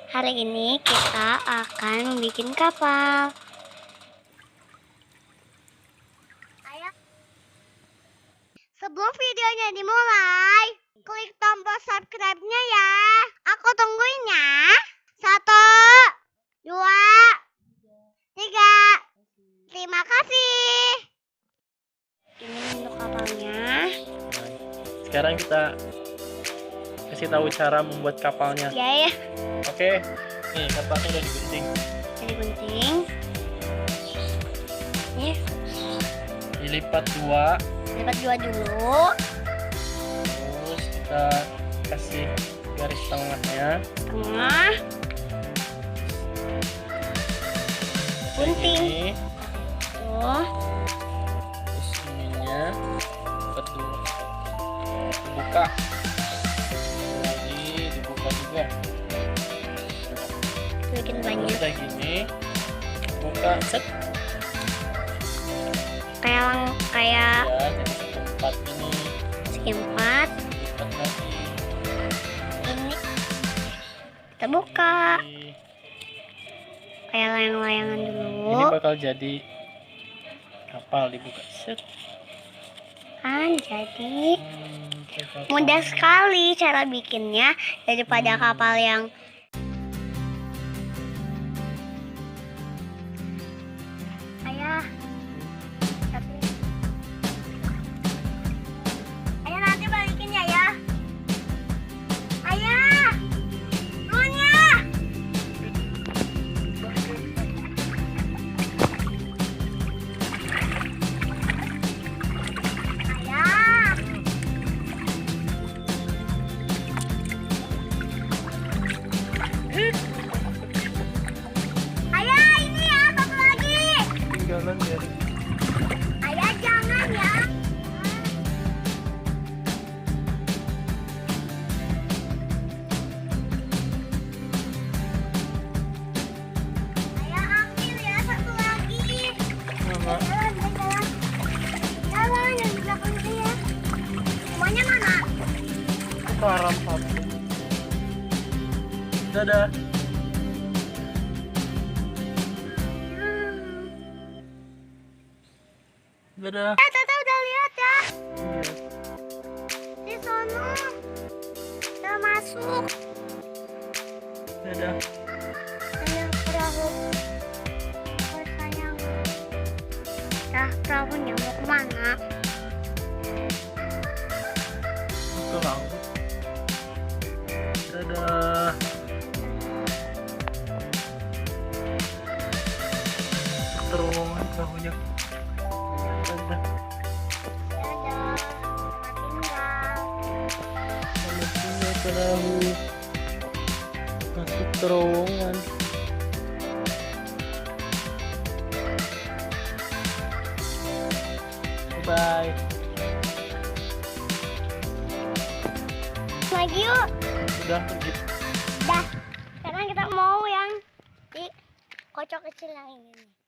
Hari ini kita akan bikin kapal. Ayo. Sebelum videonya dimulai, klik tombol subscribe-nya ya. Aku tungguin ya. 1, 2, 3. Terima kasih. Ini untuk kapalnya. Sekarang kita kasih tahu cara membuat kapalnya. Ya. Oke, nih kapalnya udah digunting. Nih. Dilipat dua. Lipat dua dulu. Terus kita kasih garis tengahnya. Tengah. Gunting. Ini. Tuh. Terus ininya kedua dibuka. Lagi dibuka juga. Bikin banyak. Udah gini, buka set. Kayak Ya, jadi seperempat ini. seempat. Lipat lagi. Ini kita buka. Ini. Kayak layang-layangan dulu. Ini bakal jadi kapal dibuka set. Kan jadi Kapal. mudah sekali cara bikinnya daripada kapal yang ayah. Ayah nanti balikin ya ya. Ayah. Nunya. Ayah. Ayah ini ya satu lagi. Tinggalan ya. Ayah jangan ya. Ayah ambil ya satu lagi. Mana? Jalan yang di belakang itu ya. Semuanya mana? Garam satu. Dadah. Dadah. Tata udah lihat ya. Di sono. Udah masuk. Dadah. Sayang perahu. Oh sayang. Dah perahunya mau kemana? Ke laut. Dadah. Terowongan perahunya. Dadah. Dadah. Selamat tinggal. Selamat tinggal perahu. Masuk terowongan. Bye. Lagi yuk. Udah pergi. Dah. Sekarang kita mau yang di kocok kecil yang ini nih.